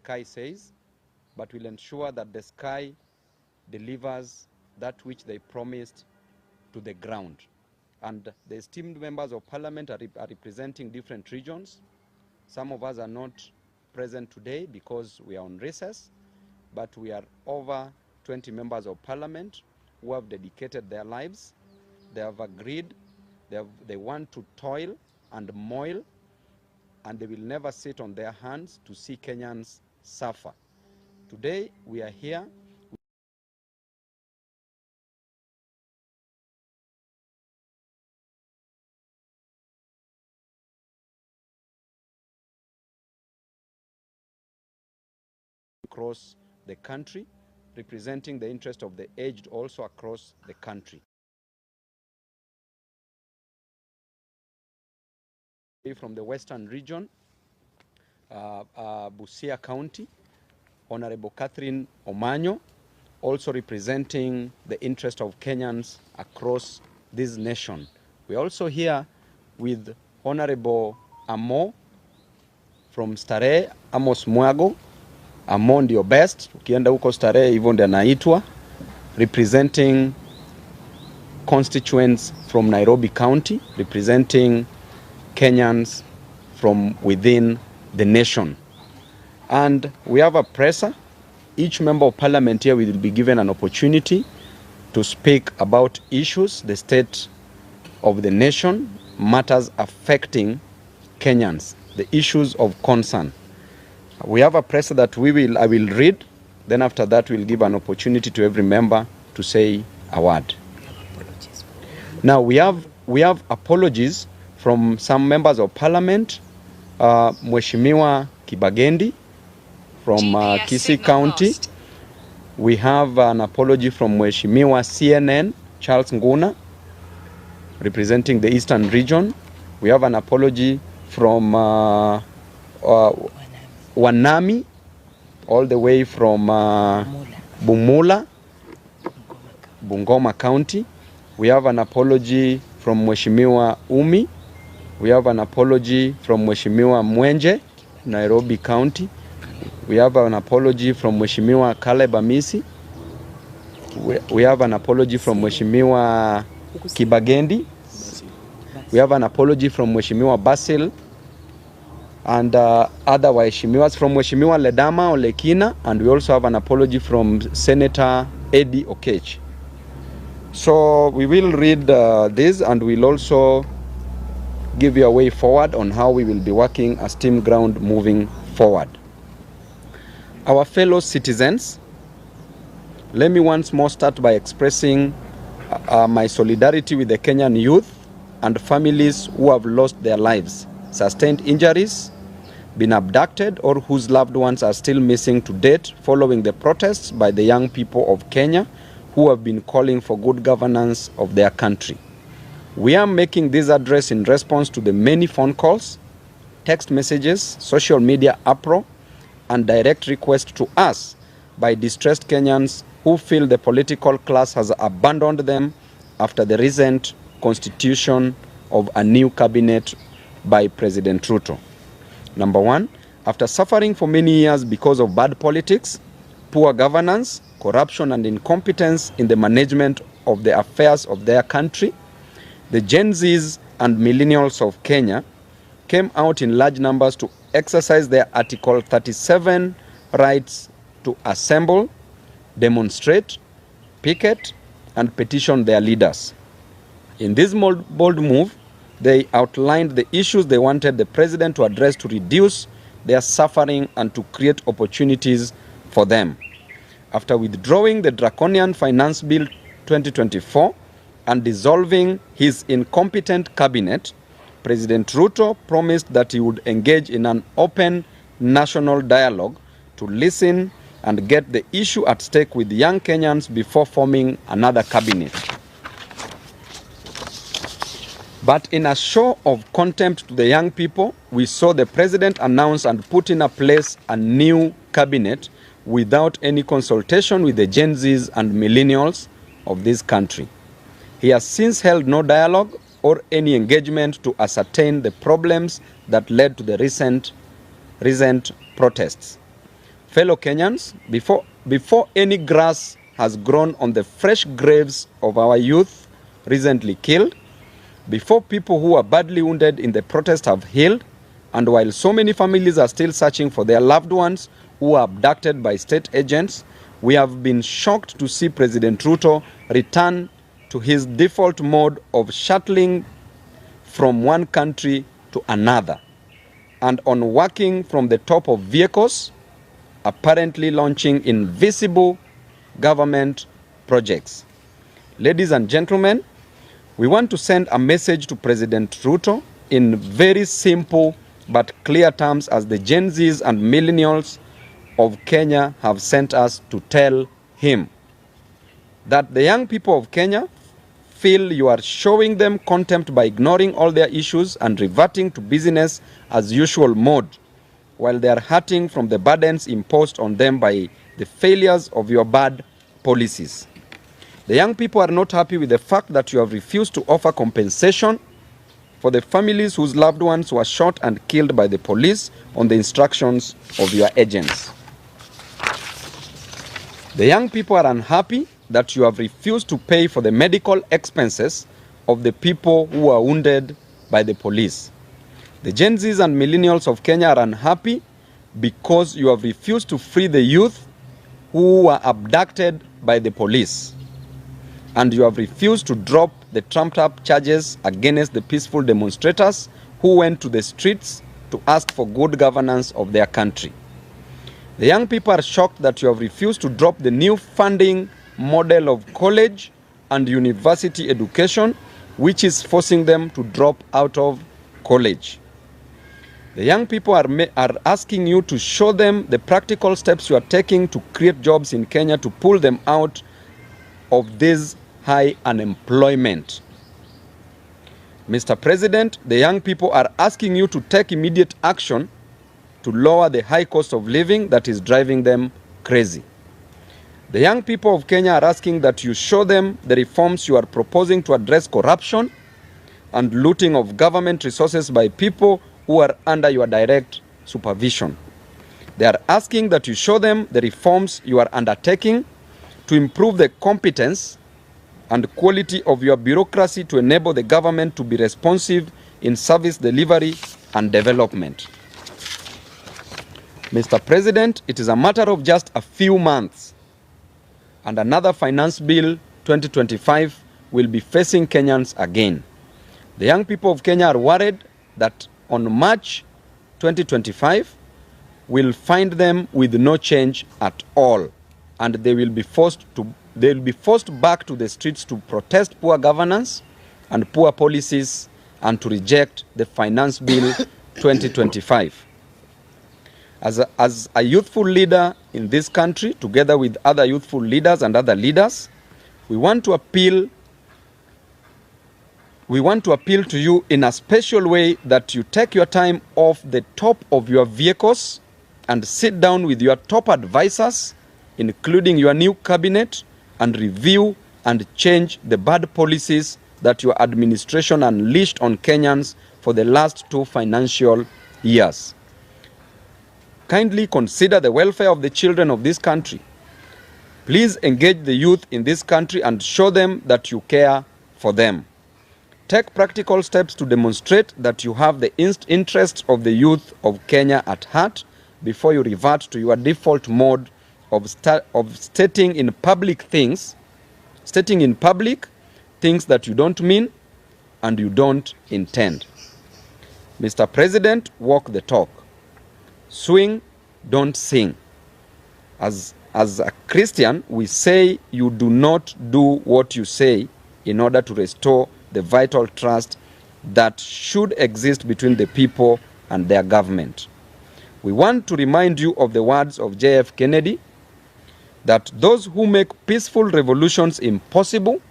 sky says, but will ensure that the sky delivers that which they promised to the ground. And the esteemed members of parliament are representing different regions. Some of us are not present today because we are on recess, but we are over 20 members of parliament who have dedicated their lives. They have agreed, they want to toil and moil, and they will never sit on their hands to see Kenyans suffer. Today we are here across the country, representing the interest of the aged also across the country. From the Western region, Busia County, Honorable Catherine Omanyo, also representing the interest of Kenyans across this nation. We're also here with Honorable Amo from Starehe, Amos Mwago. Amo ndio best, ukienda huko Starehe hivyo ndio anaitwa, representing constituents from Nairobi County, representing Kenyans from within the nation. And we have a presser. Each member of parliament here will be given an opportunity to speak about issues, the state of the nation, matters affecting Kenyans, the issues of concern. We have a presser that I will read. Then after that, we'll give an opportunity to every member to say a word. Now we have apologies from some members of parliament. Mheshimiwa Kibagendi from Kisii County. Lost. We have an apology from Mheshimiwa CNN Charles Nguna, representing the Eastern region. We have an apology from Wanami, all the way from Bumula, Bungoma County. We have an apology from Mheshimiwa Umi. We have an apology from Mheshimiwa Mwenje, Nairobi County. We have an apology from Mheshimiwa Caleb Amisi. We have an apology from Mheshimiwa Kibagendi. We have an apology from Mheshimiwa Basil and other Waheshimiwas, from Mheshimiwa Ledama Olekina, and we also have an apology from Senator Eddie Okech. So we will read this, and we'll also give you a way forward on how we will be working as Team Ground moving forward. Our fellow citizens, let me once more start by expressing my solidarity with the Kenyan youth and families who have lost their lives, sustained injuries, been abducted, or whose loved ones are still missing to date following the protests by the young people of Kenya who have been calling for good governance of their country. We are making this address in response to the many phone calls, text messages, social media uproar, and direct requests to us by distressed Kenyans who feel the political class has abandoned them after the recent constitution of a new cabinet by President Ruto. Number one, after suffering for many years because of bad politics, poor governance, corruption, and incompetence in the management of the affairs of their country, the Gen Zs and millennials of Kenya came out in large numbers to exercise their Article 37 rights to assemble, demonstrate, picket, and petition their leaders. In this bold move, they outlined the issues they wanted the president to address to reduce their suffering and to create opportunities for them. After withdrawing the draconian Finance Bill 2024 and dissolving his incompetent cabinet, President Ruto promised that he would engage in an open national dialogue to listen and get the issue at stake with young Kenyans before forming another cabinet. But in a show of contempt to the young people, we saw the president announce and put in place a new cabinet without any consultation with the Gen Zs and millennials of this country. He has since held no dialogue or any engagement to ascertain the problems that led to the recent protests. Fellow Kenyans, before any grass has grown on the fresh graves of our youth recently killed, before people who are badly wounded in the protest have healed, and while so many families are still searching for their loved ones who were abducted by state agents, we have been shocked to see President Ruto return to his default mode of shuttling from one country to another and on working from the top of vehicles, apparently launching invisible government projects. Ladies and gentlemen, we want to send a message to President Ruto in very simple but clear terms, as the Gen Zs and millennials of Kenya have sent us to tell him that the young people of Kenya feel you are showing them contempt by ignoring all their issues and reverting to business as usual mode, while they are hurting from the burdens imposed on them by the failures of your bad policies. The young people are not happy with the fact that you have refused to offer compensation for the families whose loved ones were shot and killed by the police on the instructions of your agents. The young people are unhappy that you have refused to pay for the medical expenses of the people who were wounded by the police. The Gen Zs and millennials of Kenya are unhappy because you have refused to free the youth who were abducted by the police. And you have refused to drop the trumped-up charges against the peaceful demonstrators who went to the streets to ask for good governance of their country. The young people are shocked that you have refused to drop the new funding model of college and university education, which is forcing them to drop out of college. The young people are asking you to show them the practical steps you are taking to create jobs in Kenya to pull them out of this high unemployment. Mr. President, the young people are asking you to take immediate action to lower the high cost of living that is driving them crazy. The young people of Kenya are asking that you show them the reforms you are proposing to address corruption and looting of government resources by people who are under your direct supervision. They are asking that you show them the reforms you are undertaking to improve the competence and quality of your bureaucracy to enable the government to be responsive in service delivery and development. Mr. President, it is a matter of just a few months and another Finance Bill 2025 will be facing Kenyans again. The young people of Kenya are worried that on March 2025 will find them with no change at all, and they will be forced back to the streets to protest poor governance and poor policies and to reject the Finance Bill 2025. As a youthful leader in this country, together with other youthful leaders and other leaders, we want to appeal to you in a special way that you take your time off the top of your vehicles and sit down with your top advisors, including your new cabinet, and review and change the bad policies that your administration unleashed on Kenyans for the last 2 financial years. Kindly consider the welfare of the children of this country. Please engage the youth in this country and show them that you care for them. Take practical steps to demonstrate that you have the interests of the youth of Kenya at heart before you revert to your default mode of stating in public things that you don't mean and you don't intend. Mr. President, walk the talk. Swing, don't sing. As a Christian, we say you do not do what you say in order to restore the vital trust that should exist between the people and their government. We want to remind you of the words of J.F. Kennedy, that those who make peaceful revolutions impossible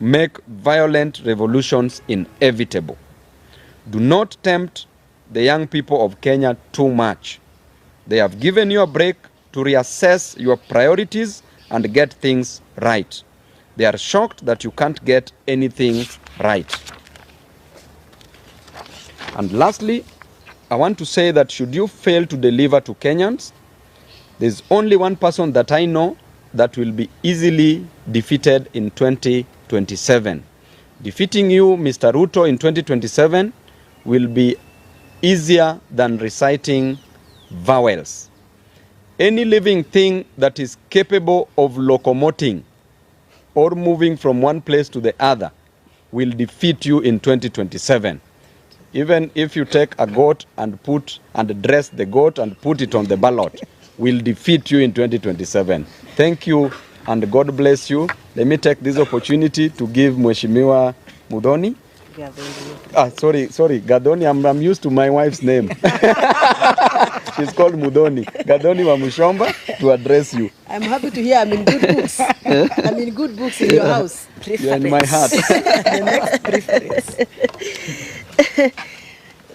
make violent revolutions inevitable. Do not tempt the young people of Kenya too much. They have given you a break to reassess your priorities and get things right. They are shocked that you can't get anything right. And lastly, I want to say that should you fail to deliver to Kenyans, There's only one person that I know that will be easily defeated in 2027. Defeating you, Mr. Ruto, in 2027 will be easier than reciting vowels. Any living thing that is capable of locomoting or moving from one place to the other will defeat you in 2027. Even if you take a goat and dress the goat and put it on the ballot, will defeat you in 2027. Thank you and God bless you. Let me take this opportunity to give Mheshimiwa Mudhoni. Sorry, Gadoni. I'm used to my wife's name. She's called Mudhoni. Gadoni Wamuchomba to address you. I'm happy to hear I'm in good books. I'm in good books in your house. You're in my heart. The next preference.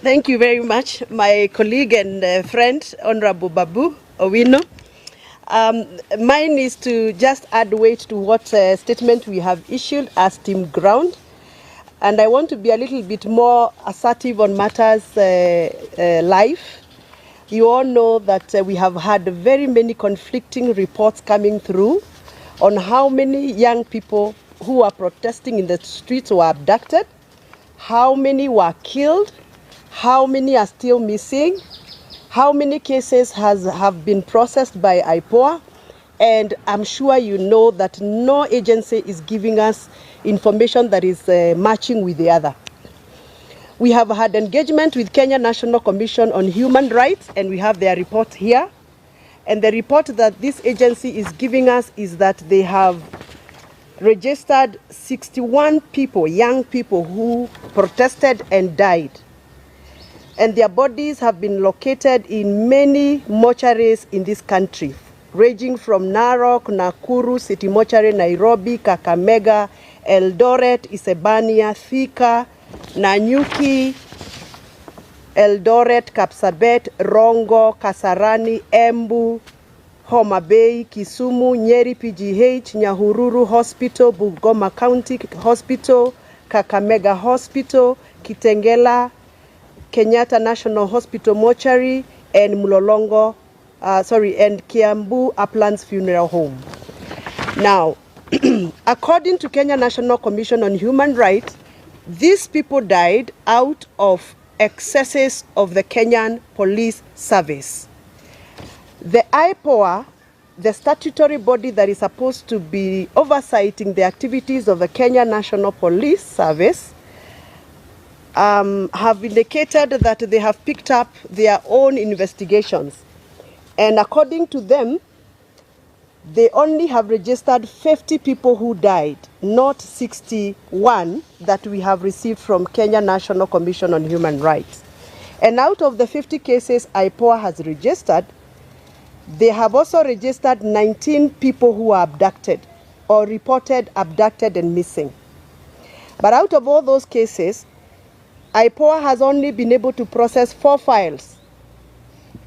Thank you very much, my colleague and friend, Honorable Babu Owino. Mine is to just add weight to what statement we have issued as Team Ground. And I want to be a little bit more assertive on matters life. You all know that we have had very many conflicting reports coming through on how many young people who are protesting in the streets were abducted, how many were killed, how many are still missing, how many cases have been processed by IPOA, and I'm sure you know that no agency is giving us information that is matching with the other. We have had engagement with Kenya National Commission on Human Rights, and we have their report here. And the report that this agency is giving us is that they have registered 61 people, young people who protested and died. And their bodies have been located in many mortuaries in this country, ranging from Narok, Nakuru, City Mortuary, Nairobi, Kakamega, Eldoret, Isebania, Thika, Nanyuki, Eldoret, Kapsabet, Rongo, Kasarani, Embu, Homa Bay, Kisumu, Nyeri PGH, Nyahururu Hospital, Bungoma County Hospital, Kakamega Hospital, Kitengela, Kenyatta National Hospital Mortuary, and Mulolongo, and Kiambu Uplands Funeral Home. Now, according to Kenya National Commission on Human Rights, these people died out of excesses of the Kenyan Police Service. The IPOA, the statutory body that is supposed to be oversighting the activities of the Kenya National Police Service, have indicated that they have picked up their own investigations. And according to them, they only have registered 50 people who died, not 61 that we have received from Kenya National Commission on Human Rights. And out of the 50 cases IPOA has registered, they have also registered 19 people who are abducted or reported abducted and missing. But out of all those cases, IPOA has only been able to process 4 files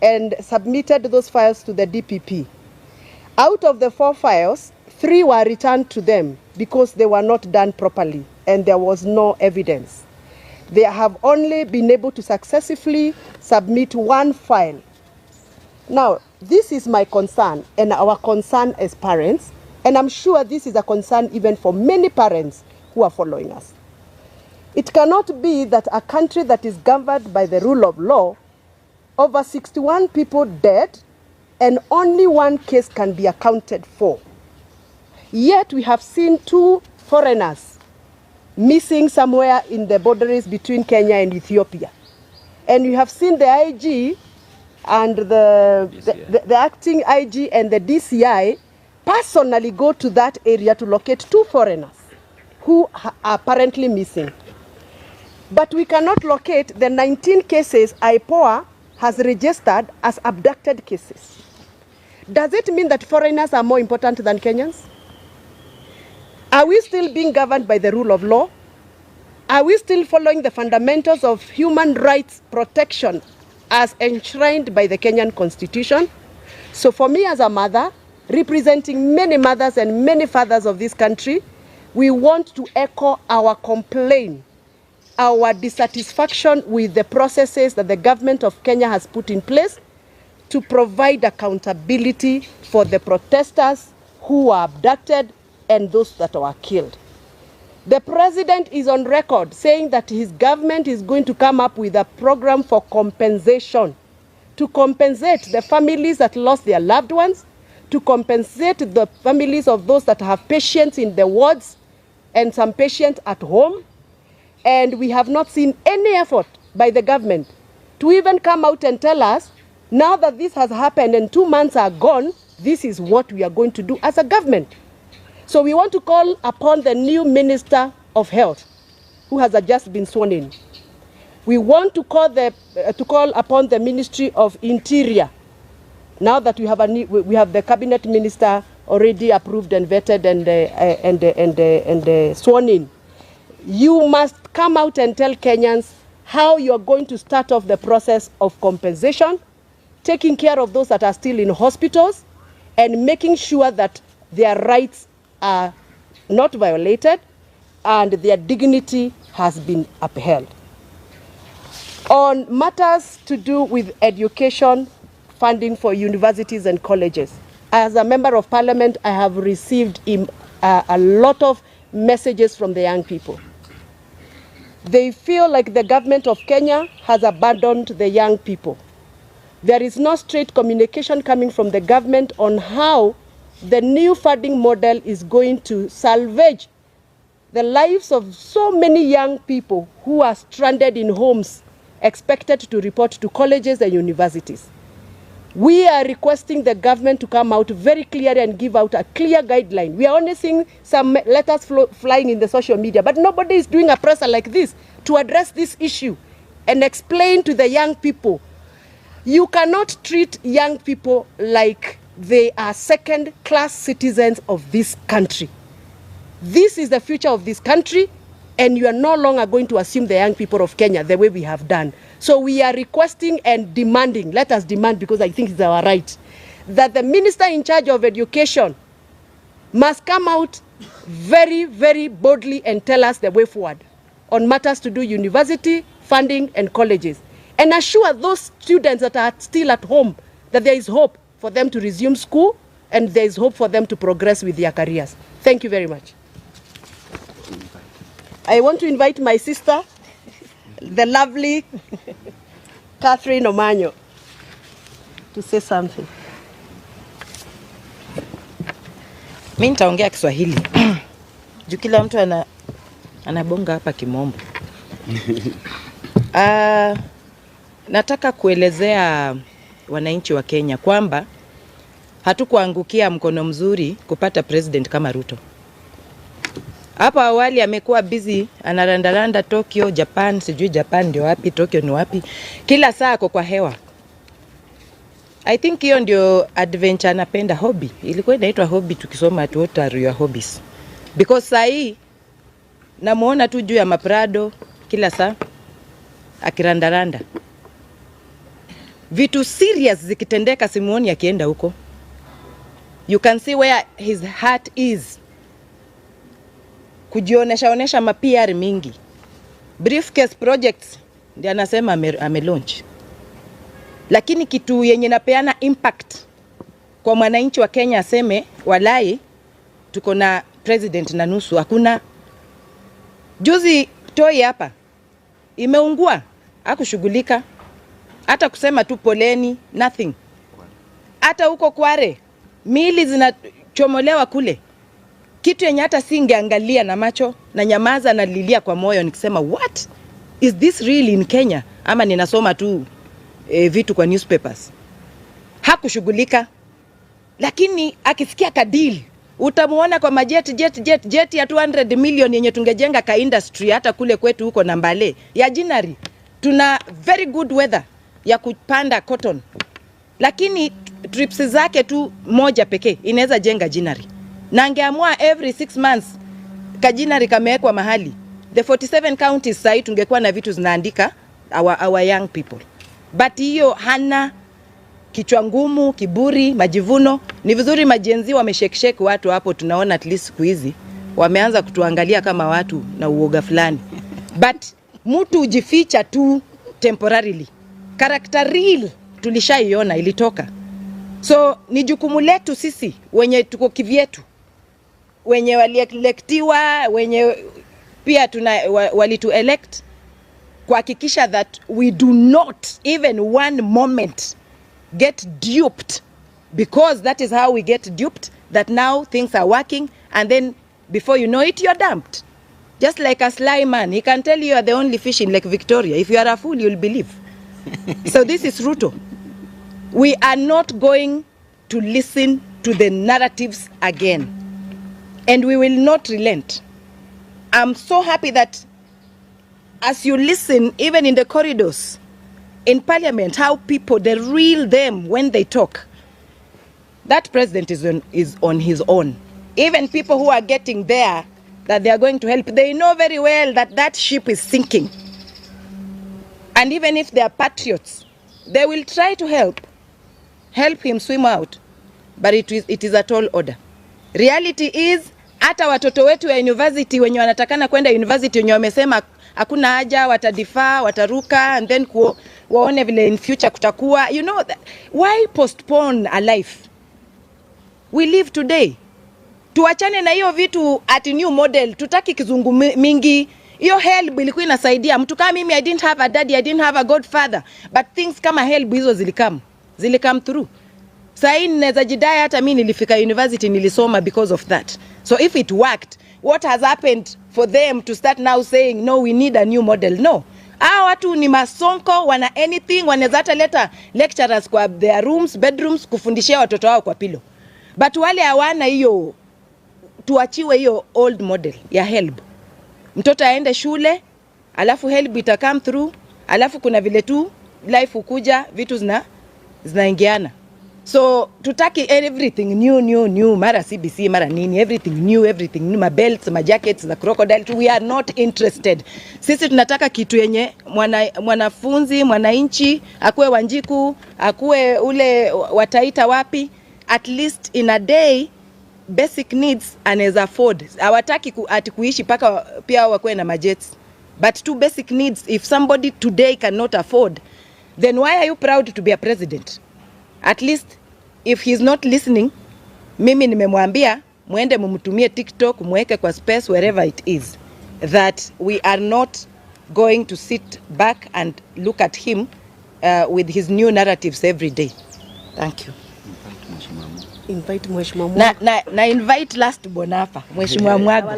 and submitted those files to the DPP. Out of the 4 files, 3 were returned to them because they were not done properly and there was no evidence. They have only been able to successfully submit 1 file. Now, this is my concern and our concern as parents, and I'm sure this is a concern even for many parents who are following us. It cannot be that a country that is governed by the rule of law, over 61 people dead, and only 1 case can be accounted for. Yet we have seen 2 foreigners missing somewhere in the boundaries between Kenya and Ethiopia. And we have seen the IG and the acting IG and the DCI personally go to that area to locate 2 foreigners who are apparently missing. But we cannot locate the 19 cases IPOA has registered as abducted cases. Does it mean that foreigners are more important than Kenyans? Are we still being governed by the rule of law? Are we still following the fundamentals of human rights protection as enshrined by the Kenyan Constitution? So for me as a mother, representing many mothers and many fathers of this country, we want to echo our complaint, our dissatisfaction with the processes that the government of Kenya has put in place to provide accountability for the protesters who were abducted and those that were killed. The president is on record saying that his government is going to come up with a program for compensation, to compensate the families that lost their loved ones, to compensate the families of those that have patients in the wards and some patients at home. And we have not seen any effort by the government to even come out and tell us, now that this has happened and 2 months are gone, this is what we are going to do as a government. So we want to call upon the new Minister of Health, who has just been sworn in. We want to call upon the Ministry of Interior, now that we have the cabinet minister already approved and vetted and sworn in. You must come out and tell Kenyans how you are going to start off the process of compensation, taking care of those that are still in hospitals, and making sure that their rights are not violated and their dignity has been upheld. On matters to do with education, funding for universities and colleges, as a member of parliament, I have received a lot of messages from the young people. They feel like the government of Kenya has abandoned the young people. There is no straight communication coming from the government on how the new funding model is going to salvage the lives of so many young people who are stranded in homes, expected to report to colleges and universities. We are requesting the government to come out very clearly and give out a clear guideline. We are only seeing some letters flying in the social media, but nobody is doing a presser like this to address this issue and explain to the young people. You cannot treat young people like they are second-class citizens of this country. This is the future of this country, and you are no longer going to assume the young people of Kenya the way we have done. So we are requesting and demanding, let us demand because I think it's our right, that the minister in charge of education must come out very, very boldly and tell us the way forward on matters to do university, funding, and colleges, and assure those students that are still at home that there is hope for them to resume school and there is hope for them to progress with their careers. Thank you very much. I want to invite my sister, the lovely Catherine Omanyo, to say something. Mimi nitaongea Kiswahili. Juu kila mtu anabonga hapa Kimombo. Nataka kuelezea wananchi wa Kenya kwamba hatukuangukia mkono mzuri kupata president kama Ruto. Hapa awali amekuwa busy anarandaranda Tokyo, Japan, sijui Japan ndio wapi, Tokyo ni wapi. Kila saa ako kwa hewa. I think hiyo ndio adventure anapenda, hobby. Ilikuwa inaitwa hobby tukisoma at what are your hobbies. Because saa hii namuona tu juu ya maprado kila saa akirandaranda. Vitu serious zikitendeka simuoni akienda huko. You can see where his heart is. Kujionesha ma PR mingi. Briefcase projects ndio anasema ame-launch. Lakini kitu yenye napeana impact kwa mwananchi wa Kenya aseme walai tuko na president na nusu, hakuna. Juzi toi hapa imeungua, hakushughulika. Hata kusema tu poleni, nothing. Hata huko Kware mili zinachomolewa kule. Kitu yenye hata singeangalia na macho na nyamaza na lilia kwa moyo nikisema what is this really in Kenya, ama ninasoma tu vitu kwa newspapers. Hakushughulika. Lakini akisikia kadili utamuona kwa majet ya 200 million yenye tungejenga ka industry hata kule kwetu huko na Mbale ya Jinari. Tuna very good weather ya kupanda cotton. Lakini trips zake tu moja pekee inaweza jenga Jinari. Na angeamua every 6 months kajinari kamewekwa mahali. The 47 counties sasa tungekuwa na vitu zinaandika our young people. But hiyo hana, kichwa ngumu, kiburi, majivuno. Ni vizuri majenzi wameshekesheke watu hapo, tunaona at least siku hizi wameanza kutuangalia kama watu na uoga fulani. But mtu ujificha tu temporarily. Character real tulishaiona ilitoka. So ni jukumu letu sisi wenye tuko kivyetu, wenye walielektiwa, wenye pia walitu elect, kuhakikisha that we do not even one moment get duped, because that is how we get duped, that now things are working and then before you know it you're dumped. Just like a sly man, he can tell you are the only fish in Lake Victoria. If you are a fool, you'll believe. So this is Ruto. We are not going to listen to the narratives again, and we will not relent. I'm so happy that as you listen, even in the corridors, in parliament, how people, the real them when they talk, that president is on his own. Even people who are getting there, that they are going to help, they know very well that that ship is sinking. And even if they are patriots, they will try to help him swim out. But it is a tall order. Reality is, hata watoto wetu ya university wenye wanatakana kwenda university wenye wamesema hakuna haja, watadifaa, wataruka, and then waone vile in future kutakuwa. You know, why postpone a life? We live today. Tuachane na hiyo vitu at new model. Tutaki kizungu mingi. Hiyo help ilikuwa inasaidia. Mtu kama mimi, I didn't have a daddy, I didn't have a godfather. But things kama help hizo zilikam through. Sai ninaweza jidai hata mimi nilifika university nilisoma because of that. So if it worked, what has happened for them to start now saying, no, we need a new model? No. Watu ni masonko, wana anything, wanaweza hata leta lecturers kwa their rooms, bedrooms, kufundishia watoto wao kwa pilo. But wale hawana hiyo, tuachiwe hiyo old model ya help. Mtoto aende shule, alafu help ita come through, alafu kuna vile tu life ukuja, vitu zinaingiana. So tutaki everything new, mara CBC, mara nini, everything new, ma belts, ma jackets, the crocodile. We are not interested. Sisi tunataka kitu yenye mwanafunzi, mwananchi, akuwe Wanjiku, akuwe ule wataita wapi, at least in a day basic needs anaweza afford. Hawataki ati kuishi paka pia wakuwe na majets. But two basic needs, if somebody today cannot afford, then why are you proud to be a president? At least if he's not listening, mimi nimemwambia muende mumtumie TikTok, muweke kwa space, wherever it is, that we are not going to sit back and look at him with his new narratives every day. Thank you. Invite Mheshimiwa na invite last born hapa, Mheshimiwa Mwago.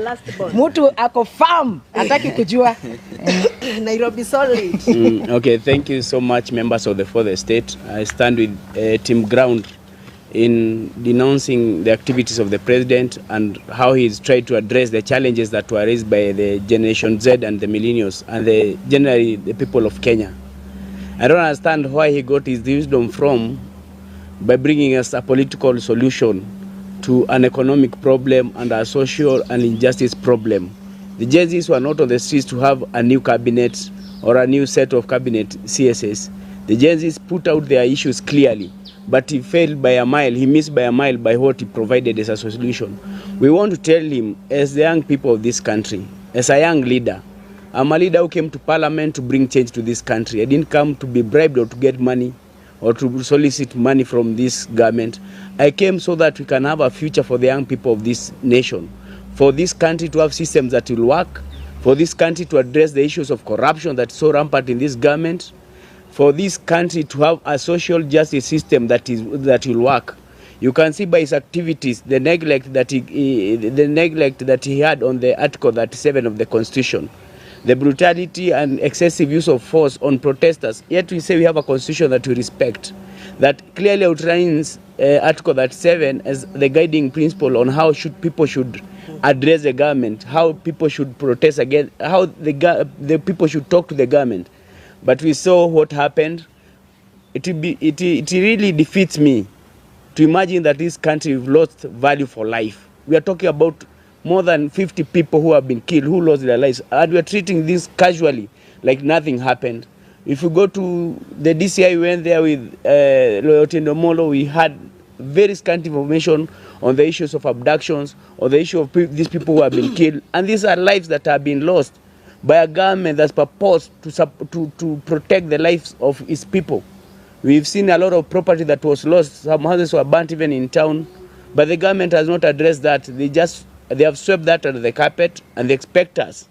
Mtu ako farm, hataki kujua. Nairobi solid. Okay, thank you so much, members of the fourth estate. I stand with Team Ground in denouncing the activities of the president and how he's tried to address the challenges that were raised by the Generation Z and the millennials and generally the people of Kenya. I don't understand why he got his wisdom from by bringing us a political solution to an economic problem and a social and injustice problem. The Gen Zs were not on the streets to have a new cabinet or a new set of cabinet CSS. The Gen Zs put out their issues clearly, but he failed by a mile, he missed by a mile by what he provided as a solution. We want to tell him, as the young people of this country, as a young leader, I'm a leader who came to parliament to bring change to this country. I didn't come to be bribed or to get money or to solicit money from this government. I came so that we can have a future for the young people of this nation, for this country to have systems that will work, for this country to address the issues of corruption that's so rampant in this government, for this country to have a social justice system that will work. You can see by his activities the neglect that he had on the Article 37 of the Constitution, the brutality and excessive use of force on protesters. Yet we say we have a constitution that we respect, that clearly outlines Article 37 as the guiding principle on how people should address the government, how people should protest against, how the people should talk to the government. But we saw what happened. It really defeats me to imagine that this country has lost value for life. We are talking about more than 50 people who have been killed, who lost their lives, and we are treating this casually, like nothing happened. If you go to the DCI, we went there with Loyalty Ndomolo, we had very scant information on the issues of abductions, or the issue of these people who have been killed, and these are lives that have been lost by a government that's purposed to protect the lives of its people. We've seen a lot of property that was lost. Some houses were burnt even in town, but the government has not addressed that. They have swept that under the carpet, and they expect us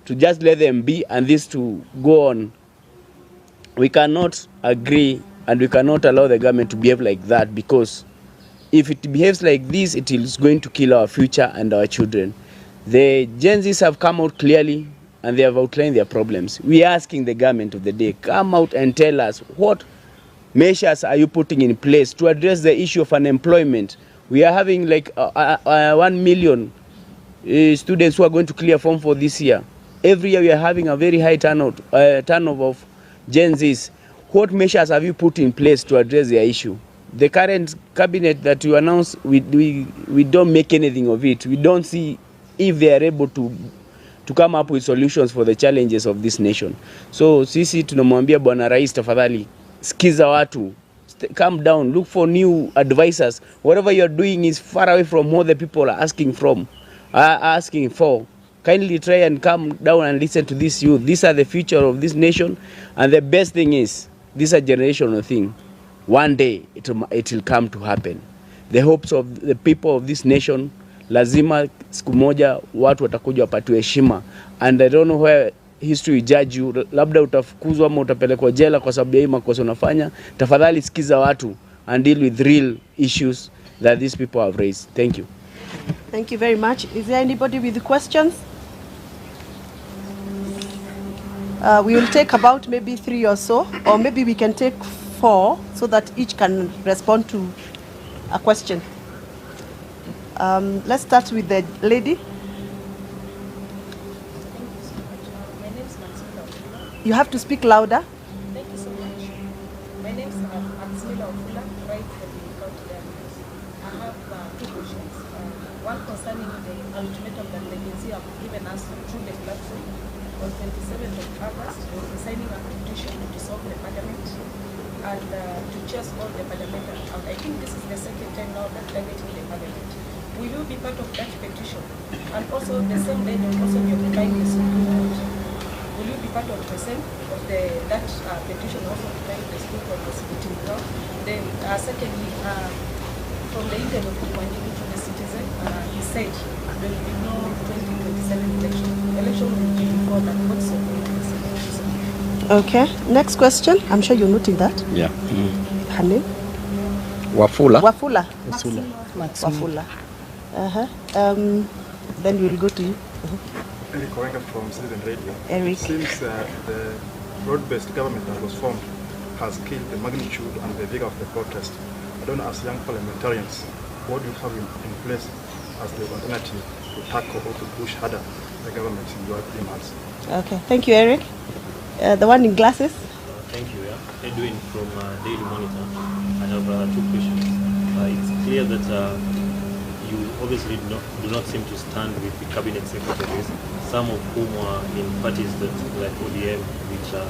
to just let them be and this to go on. We cannot agree, and we cannot allow the government to behave like that, because if it behaves like this, it is going to kill our future and our children. The Gen Zs have come out clearly and they have outlined their problems. We are asking the government of the day, come out and tell us what measures are you putting in place to address the issue of unemployment. We are having like 1 million students who are going to clear form for this year. Every year we are having a very high turnover of Gen Zs. What measures have you put in place to address their issue? The current cabinet that you announced, we don't make anything of it. We don't see if they are able to come up with solutions for the challenges of this nation. So sisi tunamwambia Bwana Rais, tafadhali sikiza watu, calm down, look for new advisors. Whatever you are doing is far away from what the people are asking for. Kindly try and calm down and listen to this youth. These are the future of this nation, and the best thing is, this is a generational thing. One day it will come to happen. The hopes of the people of this nation, lazima siku moja watu watakuja wapatiwe heshima, and I don't know where history will judge you. Labda utafukuzwa ama utapelekwa jela kwa sababu ya hii makosa unafanya. Tafadhali sikiza watu and deal with real issues that these people have raised. Thank you. Thank you very much. Is there anybody with questions? We will take about maybe 3 or so, or maybe we can take 4 so that each can respond to a question. Let's start with the lady. You have to speak louder. Thank you so much. My name is Maximila Ofula, right from the county diamonds. I have 2 questions. One concerning the ultimatum that the agency have given us through the platform. On 27th of August, we'll be signing a petition to dissolve the parliament and to chase all the parliamentary out. I think this is the second time now that they're getting the parliament. Will you be part of that petition? And also the same day, there will also be occupying the Supreme Court. Will you be part of the same of that petition also occupying the Supreme Court possibility now? Then secondly, from the interview of Wanjigi to the Citizen, he said there will be no 2027 election. Election will be before that. What's your point? Okay. Next question. I'm sure you're noting that. Yeah. Her name? Wafula. Wafula. Then we'll go to you. Eric Orenga from Citizen Radio. Eric. It seems the broad-based government that was formed has killed the magnitude and the vigor of the protest. I don't know, as young parliamentarians, what do you have in place as the alternative to tackle or to push harder the government in your 3 months? Okay. Thank you, Eric. The one in glasses. Thank you. Edwin from Daily Monitor. I have 2 questions. It's clear that you obviously do not seem to stand with the cabinet secretaries, some of whom are in parties that like ODM, which a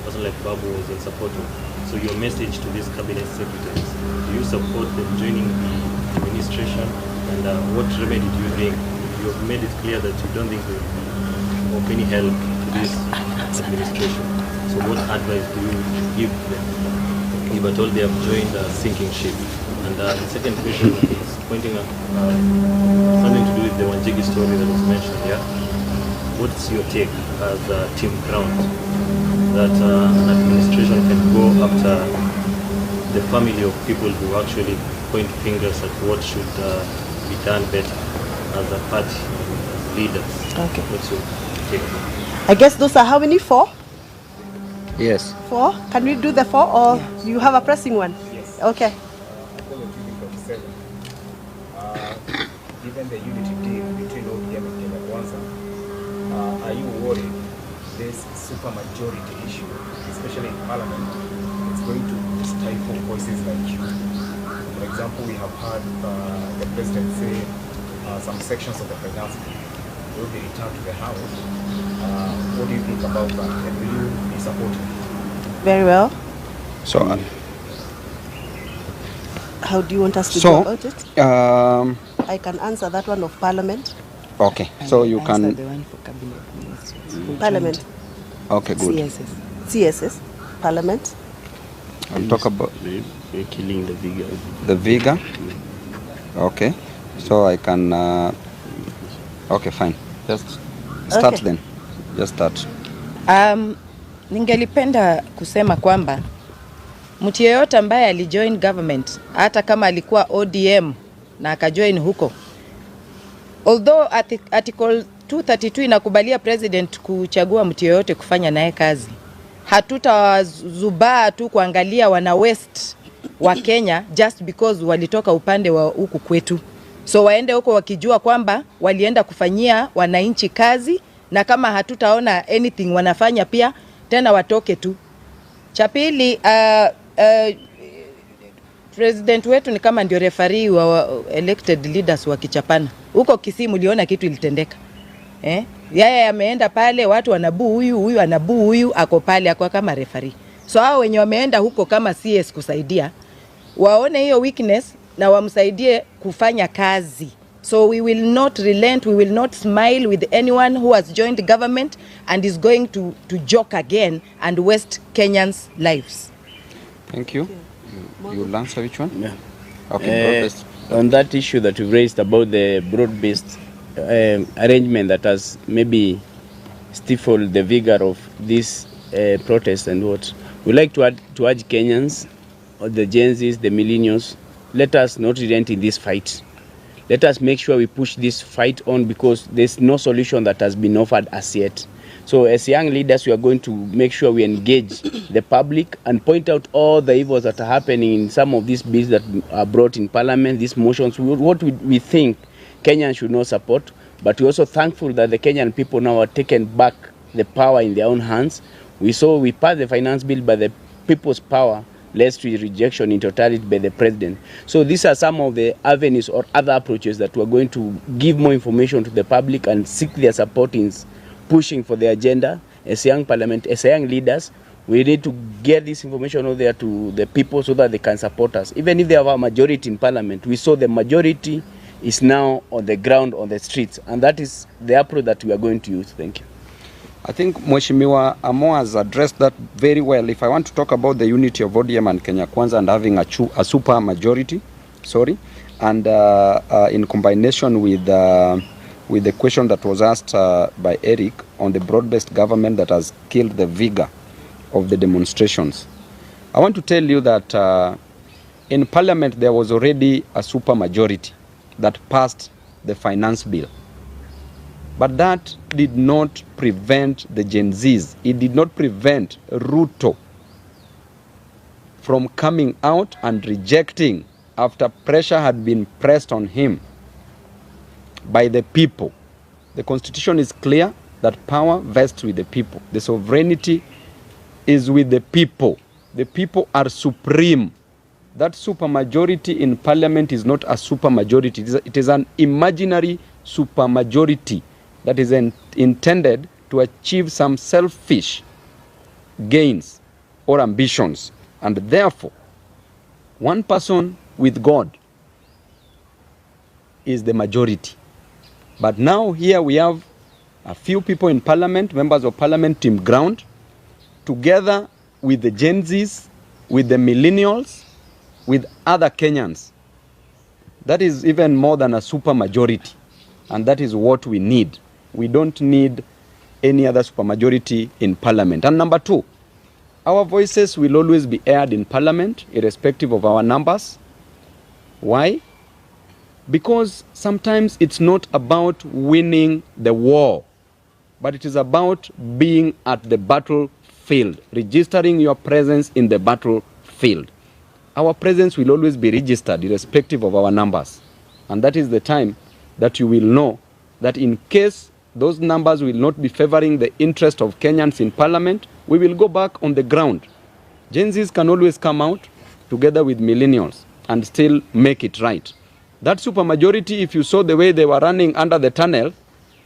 person like Babu was in support of. So your message to these cabinet secretaries, do you support them joining the administration, and what remedy do you think? You have made it clear that you don't think they will be of any help to this administration. So what advice do you give them if at all they have joined a sinking ship? And the second question is pointing at something to do with the Wanjigi story that was mentioned here. What's your take as Team Ground that an administration can go after the family of people who actually point fingers at what should be done better as a party, as leaders? Okay. What's your take? I guess those are how many? 4? Yes. 4? Can we do the 4, or do you have a pressing one? Yes. Okay. Given the unity deal between ODM and Kenya Kwanza, are you worried this supermajority issue, especially in Parliament, is going to stifle voices like you? For example, we have heard the President say some sections of the finance bill will be returned to the House. What do you think about that, and will you be supportive? Very well. So, how do you want us to go about it? I can answer that one of Parliament. Okay. So you can. The one for cabinet ministers. Parliament. Okay. Good. CSS. CSS. Parliament. I'll talk about killing the vigor. the vigor. Okay, so I can. Okay, fine. Just start Okay. then. Just start. Ningelipenda kusema kwamba mtu yeyote ambaye alijoin government, hata kama alikuwa ODM na akajoin huko, although article 232 inakubalia president kuchagua mtu yeyote kufanya naye kazi, hatutazubaa tu kuangalia wana west wa Kenya just because walitoka upande wa huku kwetu. So waende huko wakijua kwamba walienda kufanyia wananchi kazi, na kama hatutaona anything wanafanya pia tena watoke tu. Cha pili, president wetu ni kama ndio referee wa elected leaders wa kichapana. Huko Kisii mliona kitu ilitendeka. Yeye ameenda pale, watu wanabuu huyu anabuu huyu, ako pale ako kama referee. So hao wenye wameenda huko kama CS kusaidia, waone hiyo weakness na wamsaidie kufanya kazi. So we will not relent, we will not smile with anyone who has joined government and is going to joke again and waste Kenyans' lives. Thank you. You'll answer which one? Yeah. Okay, broad-based. On that issue that you've raised about the broad-based arrangement that has maybe stifled the vigor of this protest and what, we like to urge Kenyans, or the Gen Zs, the millennials, let us not relent in this fight. Let us make sure we push this fight on, because there's no solution that has been offered as yet. So as young leaders, we are going to make sure we engage the public and point out all the evils that are happening in some of these bills that are brought in Parliament, these motions, what we think Kenyans should not support. But we're also thankful that the Kenyan people now are taken back the power in their own hands. We passed the finance bill by the people's power, led to rejection in totality by the president. So these are some of the avenues or other approaches that we're going to give more information to the public and seek their support in pushing for the agenda. As young parliament, as young leaders, we need to get this information out there to the people so that they can support us. Even if they have a majority in parliament, we saw the majority is now on the ground, on the streets, and that is the approach that we are going to use. Thank you. I think Mheshimiwa Amo has addressed that very well. If I want to talk about the unity of ODM and Kenya Kwanza and having a super majority, and in combination with the question that was asked by Eric on the broad-based government that has killed the vigor of the demonstrations, I want to tell you that in Parliament there was already a super majority that passed the finance bill. But that did not prevent the Gen Zs. It did not prevent Ruto from coming out and rejecting after pressure had been pressed on him by the people. The constitution is clear that power vests with the people. The sovereignty is with the people. The people are supreme. That supermajority in parliament is not a supermajority. It is an imaginary supermajority that is intended to achieve some selfish gains or ambitions. And therefore, one person with God is the majority. But now here we have a few people in parliament, members of parliament, team ground, together with the Gen Zs, with the millennials, with other Kenyans. That is even more than a super majority. And that is what we need. We don't need any other supermajority in parliament. And number two, our voices will always be heard in parliament, irrespective of our numbers. Why? Because sometimes it's not about winning the war, but it is about being at the battlefield, registering your presence in the battlefield. Our presence will always be registered, irrespective of our numbers. And that is the time that you will know that in case those numbers will not be favoring the interest of Kenyans in parliament, we will go back on the ground. Gen Zs can always come out together with millennials and still make it right. That supermajority, if you saw the way they were running under the tunnel,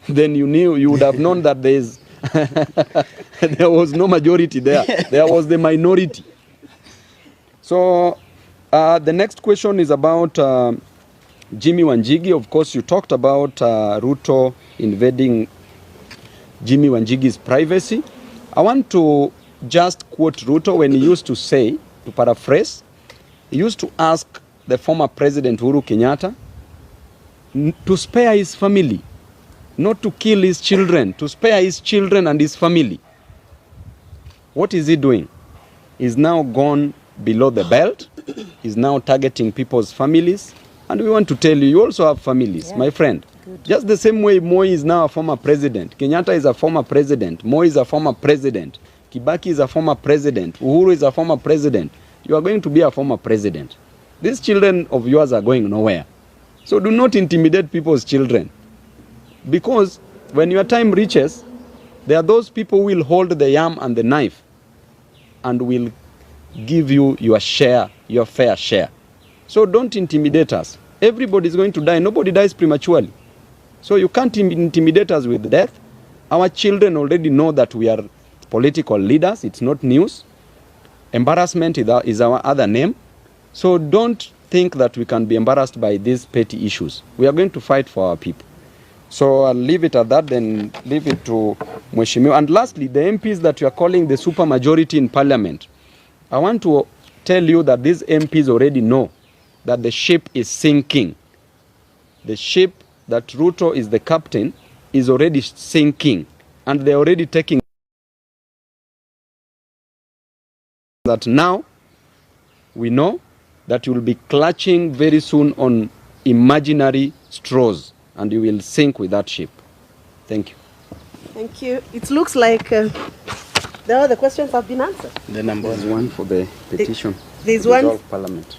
then you would have known that there was no majority there. There was the minority. So the next question is about Jimmy Wanjigi. Of course, you talked about Ruto invading Jimmy Wanjigi's privacy. I want to just quote Ruto when he used to say to paraphrase, he used to ask the former President Uhuru Kenyatta to spare his family, not to kill his children, to spare his children and his family. What is he doing? He's now gone below the belt. He's now targeting people's families. And we want to tell you, you also have families, my friend. Good. Just the same way Moi is now a former president. Kenyatta is a former president. Moi is a former president. Kibaki is a former president. Uhuru is a former president. You are going to be a former president. These children of yours are going nowhere. So do not intimidate people's children. Because when your time reaches, there are those people who will hold the yam and the knife and will give you your share, your fair share. So don't intimidate us. Everybody is going to die. Nobody dies prematurely. So you can't intimidate us with death. Our children already know that we are political leaders. It's not news. Embarrassment is our other name. So don't think that we can be embarrassed by these petty issues. We are going to fight for our people. So I'll leave it at that, then leave it to Mheshimiwa. And lastly, the MPs that you are calling the supermajority in parliament, I want to tell you that these MPs already know that the ship is sinking. The ship that Ruto is the captain is already sinking, and they're already taking that. Now we know that you will be clutching very soon on imaginary straws, and you will sink with that ship. Thank you. Thank you. It looks like the other questions have been answered. The number is one for the petition. There's to one. Dissolve Parliament.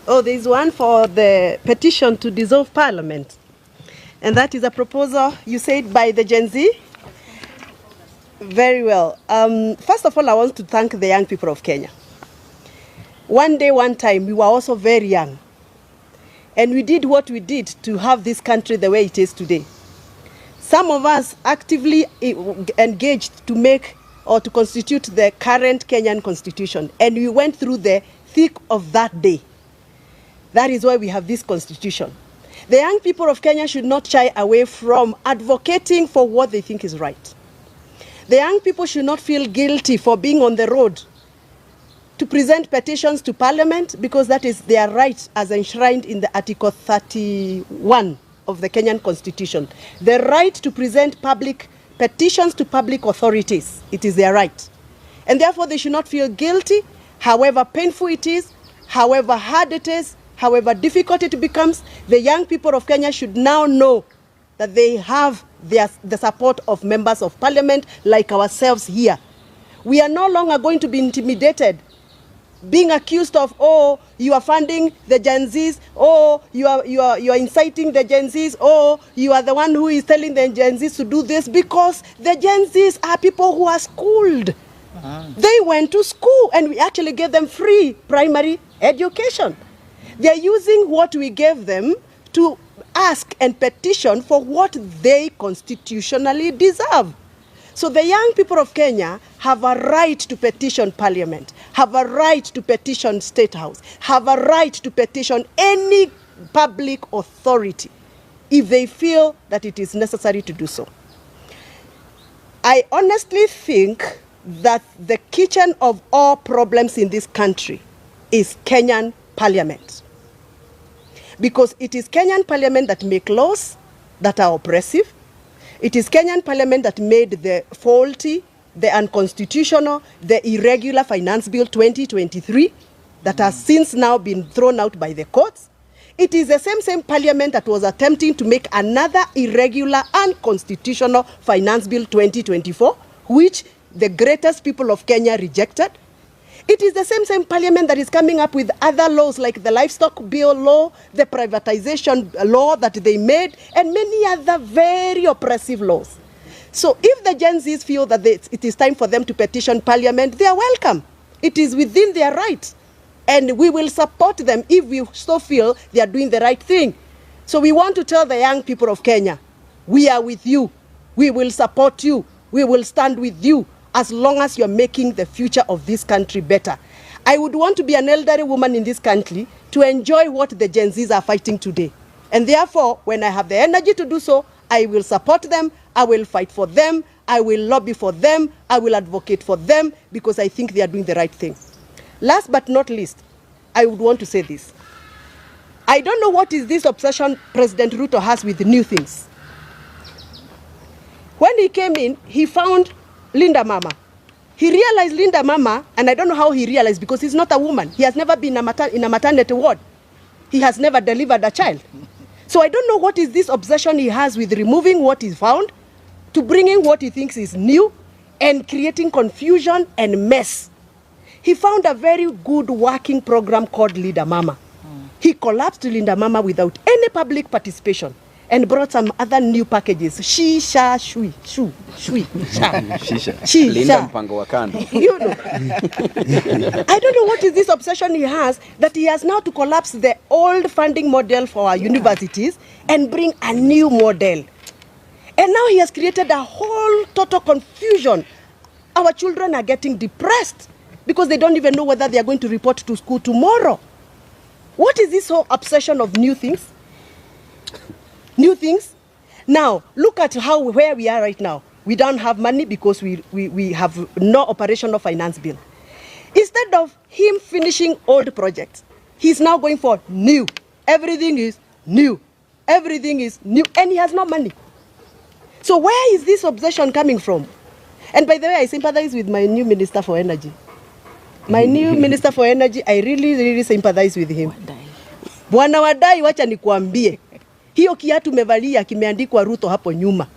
Oh, there's one for the petition to dissolve Parliament. And that is a proposal, you said, by the Gen Z? Very well. First of all, I want to thank the young people of Kenya. One day, one time, we were also very young. And we did what we did to have this country the way it is today. Some of us actively engaged to make or to constitute the current Kenyan constitution. And we went through the thick of that day. That is why we have this constitution. The young people of Kenya should not shy away from advocating for what they think is right. The young people should not feel guilty for being on the road to present petitions to Parliament, because that is their right as enshrined in the Article 31 of the Kenyan Constitution. The right to present public petitions to public authorities. It is their right. And therefore they should not feel guilty, however painful it is, however hard it is, however difficult it becomes. The young people of Kenya should now know that they have the support of members of Parliament like ourselves here. We are no longer going to be intimidated, being accused of, oh, you are funding the Gen Zs, oh, you are inciting the Gen Zs, oh, you are the one who is telling the Gen Zs to do this, because the Gen Zs are people who are schooled. They went to school and we actually gave them free primary education. They are using what we gave them to ask and petition for what they constitutionally deserve. So the young people of Kenya have a right to petition Parliament, have a right to petition State House, have a right to petition any public authority if they feel that it is necessary to do so. I honestly think that the kitchen of all problems in this country is Kenyan Parliament. Because it is Kenyan Parliament that make laws that are oppressive. It is Kenyan Parliament that made the faulty, the unconstitutional, the irregular Finance Bill 2023 that has since now been thrown out by the courts. It is the same Parliament that was attempting to make another irregular, unconstitutional Finance Bill 2024, which the greatest people of Kenya rejected. It is the same Parliament that is coming up with other laws like the livestock bill law, the privatization law that they made, and many other very oppressive laws. So if the Gen Zs feel that it is time for them to petition Parliament, they are welcome. It is within their right. And we will support them if we still feel they are doing the right thing. So we want to tell the young people of Kenya, we are with you. We will support you. We will stand with you, as long as you're making the future of this country better. I would want to be an elderly woman in this country to enjoy what the Gen Zs are fighting today. And therefore, when I have the energy to do so, I will support them, I will fight for them, I will lobby for them, I will advocate for them, because I think they are doing the right thing. Last but not least, I would want to say this. I don't know what is this obsession President Ruto has with new things. When he came in, he found Linda Mama. He realized Linda Mama, and I don't know how he realized because he's not a woman. He has never been in a maternity ward. He has never delivered a child. So I don't know what is this obsession he has with removing what he found to bringing what he thinks is new and creating confusion and mess. He found a very good working program called Linda Mama. He collapsed Linda Mama without any public participation and brought some other new packages. Shisha, shui, shu, shui, sha. Shisha. Linda mpango wa kando. You know. I don't know what is this obsession he has that he has now to collapse the old funding model for our universities and bring a new model. And now he has created a whole total confusion. Our children are getting depressed because they don't even know whether they are going to report to school tomorrow. What is this whole obsession of new things? New things? Now, look at where we are right now. We don't have money because we have no operational finance bill. Instead of him finishing old projects, he's now going for new. Everything is new. Everything is new. And he has no money. So where is this obsession coming from? And by the way, I sympathize with my new Minister for Energy. My new Minister for Energy, I really sympathize with him. Bwana Wadai, wacha nikuambie. Hiyo kiatu mevalia kimeandikwa Ruto hapo nyuma.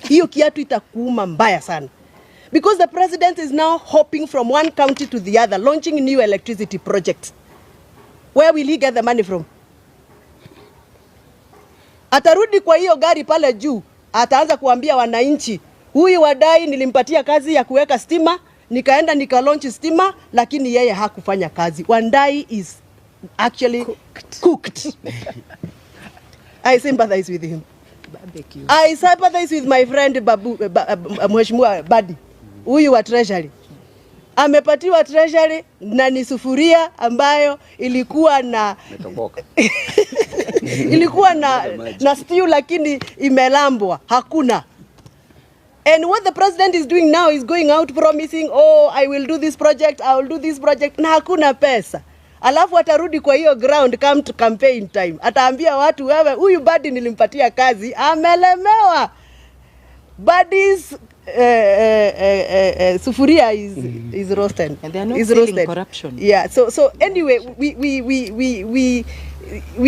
Hiyo kiatu itakuuma mbaya sana. Because the president is now hopping from one county to the other, launching new electricity projects. Where will he get the money from? Atarudi kwa hiyo gari pale juu, ataanza kuambia wananchi, huyu Wadai nilimpatia kazi ya kuweka stima, nikaenda nika-launch stima, lakini yeye hakufanya kazi. Wadai is actually cooked. I sympathize with him. Barbecue. I sympathize with my friend Babu Mheshimiwa Badi. Huyu wa treasury. Amepatiwa treasury na ni sufuria ambayo ilikuwa na ilikuwa na stew lakini imelambwa. Hakuna. And what the president is doing now is going out promising, oh, I will do this project, I will do this project. Na hakuna pesa. Alafu atarudi kwa hiyo ground come to campaign time. Ataambia watu wewe huyu Badi nilimpatia kazi amelemewa. Badi's sufuria is roasted. And they are not stealing corruption. Yeah. So anyway, we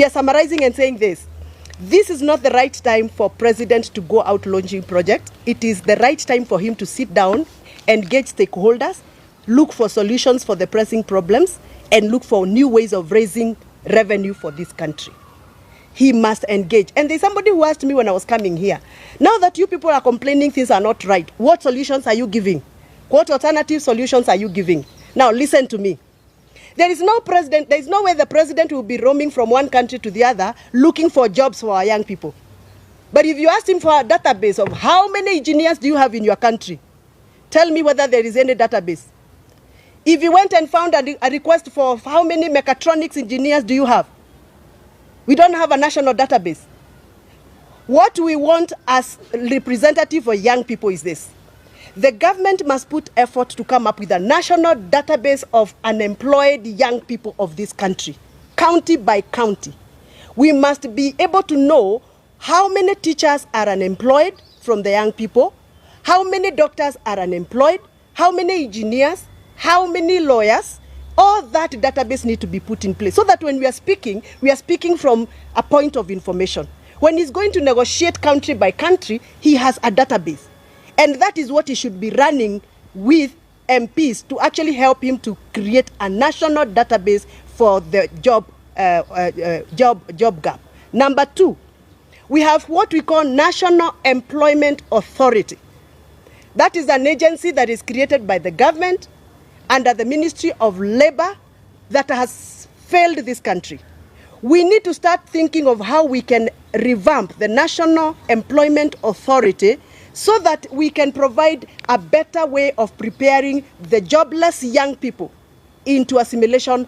are summarizing and saying this. This is not the right time for president to go out launching projects. It is the right time for him to sit down, engage stakeholders, look for solutions for the pressing problems, and look for new ways of raising revenue for this country. He must engage. And there's somebody who asked me when I was coming here, now that you people are complaining things are not right, what solutions are you giving? What alternative solutions are you giving? Now listen to me. There is no way the president will be roaming from one country to the other looking for jobs for our young people. But if you ask him for a database of how many engineers do you have in your country, tell me whether there is any database. If you went and found a request for how many mechatronics engineers do you have? We don't have a national database. What we want as representative for young people is this. The government must put effort to come up with a national database of unemployed young people of this country, county by county. We must be able to know how many teachers are unemployed from the young people, how many doctors are unemployed, how many engineers, how many lawyers. All that database need to be put in place so that when we are speaking from a point of information. When he's going to negotiate country by country, he has a database. And that is what he should be running with MPs to actually help him to create a national database for the job gap. Number two, we have what we call National Employment Authority. That is an agency that is created by the government under the Ministry of Labor that has failed this country. We need to start thinking of how we can revamp the National Employment Authority so that we can provide a better way of preparing the jobless young people into assimilation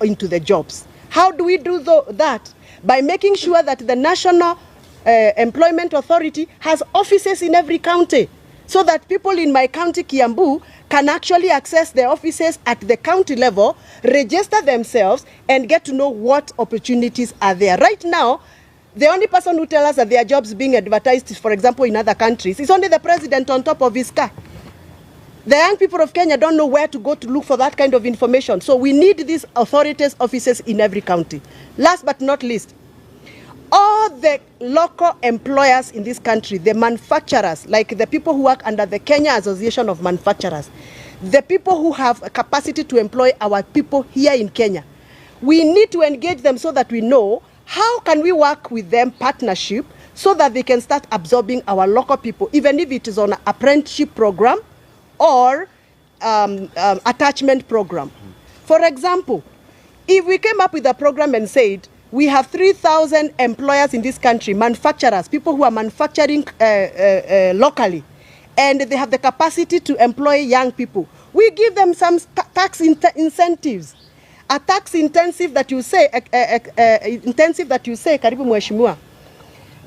into the jobs. How do we do that? By making sure that the National Employment Authority has offices in every county, so that people in my county, Kiambu, can actually access the offices at the county level, register themselves, and get to know what opportunities are there. Right now, the only person who tells us that there are jobs being advertised, for example, in other countries, is only the president on top of his car. The young people of Kenya don't know where to go to look for that kind of information. So we need these authorities' offices in every county. Last but not least, all the local employers in this country, the manufacturers, like the people who work under the Kenya Association of Manufacturers, the people who have a capacity to employ our people here in Kenya, we need to engage them so that we know how can we work with them partnership so that they can start absorbing our local people, even if it is on an apprenticeship program or attachment program. For example, if we came up with a program and said, we have 3,000 employers in this country, manufacturers, people who are manufacturing locally, and they have the capacity to employ young people. We give them some tax incentives. A tax intensive that you say, Karibu Mheshimiwa,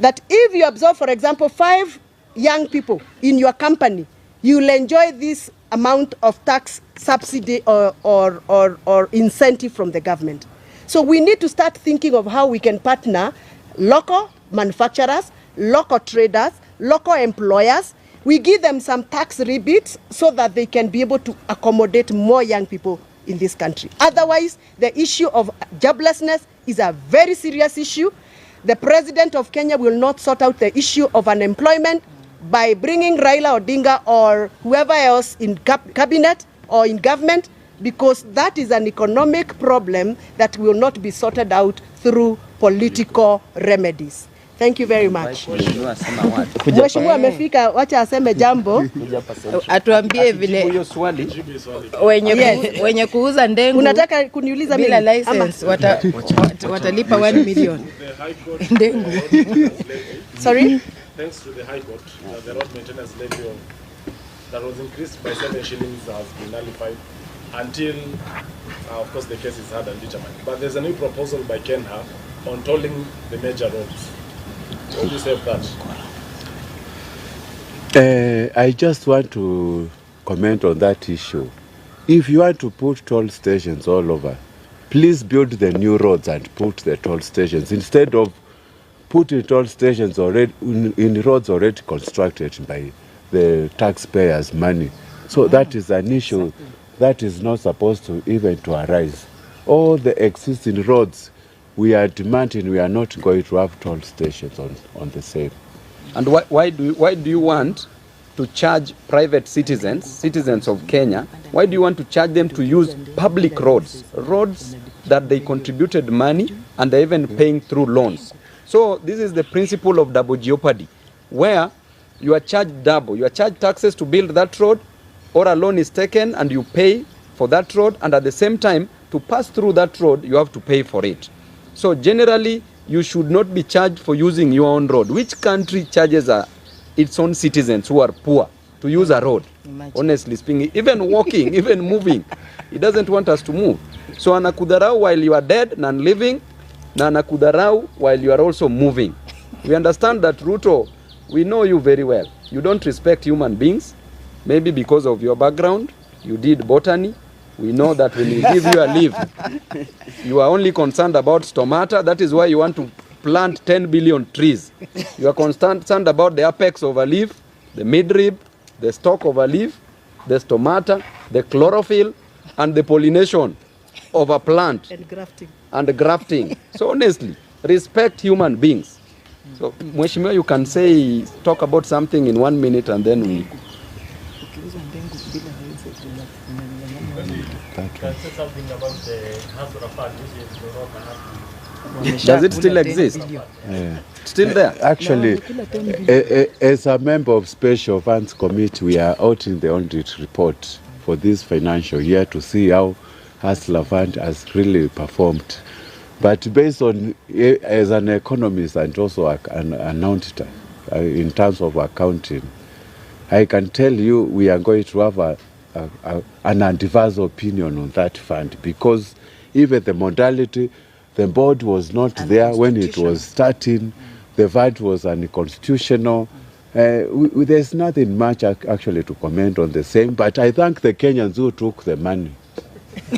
that if you absorb, for example, 5 young people in your company, you will enjoy this amount of tax subsidy or incentive from the government. So we need to start thinking of how we can partner local manufacturers, local traders, local employers. We give them some tax rebates so that they can be able to accommodate more young people in this country. Otherwise, the issue of joblessness is a very serious issue. The president of Kenya will not sort out the issue of unemployment by bringing Raila Odinga or whoever else in cabinet or in government, because that is an economic problem that will not be sorted out through political remedies. Thank you very much. Mheshimiwa amefika, wacha aseme jambo. Atuambie vile wenye kuuza ndengu. Unataka kuniuliza mimi? Bila license watalipa 1 million. Ndengu. Sorry? Thanks to the High Court, the road maintenance levy that was increased by 7 shillings has been nullified until, of course, the case is heard and determined. But there's a new proposal by Kenya on tolling the major roads. What do you say of that? I just want to comment on that issue. If you want to put toll stations all over, please build the new roads and put the toll stations instead of putting toll stations already in roads already constructed by the taxpayers' money. So that is an issue that is not supposed to even to arise. All the existing roads we are demanding, we are not going to have toll stations on the same. And why do you want to charge private citizens of Kenya, why do you want to charge them to use public roads that they contributed money and they're even paying through loans? So this is the principle of double jeopardy, where you are charged double. You are charged taxes to build that road, or a loan is taken and you pay for that road, and at the same time, to pass through that road, you have to pay for it. So generally, you should not be charged for using your own road. Which country charges its own citizens who are poor to use a road? Imagine. Honestly speaking, even walking, even moving, it doesn't want us to move. So anakudarau while you are dead and living, na anakudarau while you are also moving. We understand that, Ruto, we know you very well. You don't respect human beings, maybe because of your background. You did botany. We know that when we give you a leave, you are only concerned about stomata. That is why you want to plant 10 billion trees. You are concerned about the apex of a leaf, the midrib, the stalk of a leaf, the stomata, the chlorophyll, and the pollination of a plant. And grafting. So honestly, respect human beings. So, Mheshimiwa, you can talk about something in 1 minute and then we... Can say something about the Hasura Fund, which is Does it still exist? Yeah. Still there? Actually, as a member of Special Funds Committee, we are out in the audit report for this financial year to see how Hustler Fund has really performed. But based on, as an economist and also an auditor, in terms of accounting, I can tell you we are going to have an adverse opinion on that fund, because even the modality, the board was not there when it was starting, the fund was unconstitutional, There's nothing much actually to comment on the same, but I thank the Kenyans who took the money. And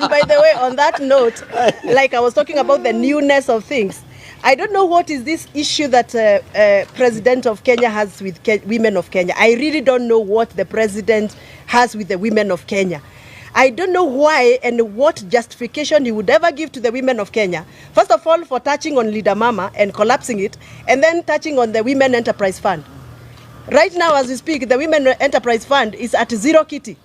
by the way, on that note, like I was talking about the newness of things, I don't know what is this issue that President of Kenya has with women of Kenya. I really don't know what the president has with the women of Kenya. I don't know why and what justification he would ever give to the women of Kenya. First of all, for touching on Leader Mama and collapsing it, and then touching on the Women Enterprise Fund. Right now, as we speak, the Women Enterprise Fund is at zero kitty.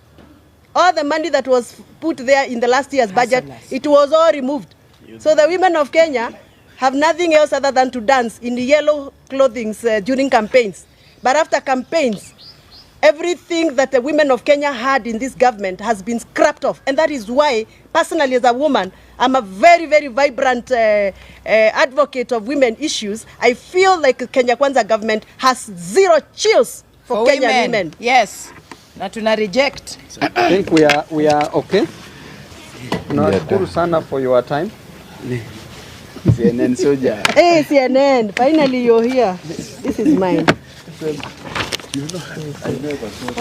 All the money that was put there in the last year's budget, it was all removed. So the women of Kenya have nothing else other than to dance in the yellow clothing during campaigns. But after campaigns, everything that the women of Kenya had in this government has been scrapped off. And that is why, personally as a woman, I'm a very, very vibrant advocate of women issues. I feel like Kenya Kwanza government has zero chills for Kenyan women. Yes. Na tuna reject. I think we are okay. Tunashukuru sana for your time. CNN soldier. Hey CNN, finally you're here. This is mine. You know, I never thought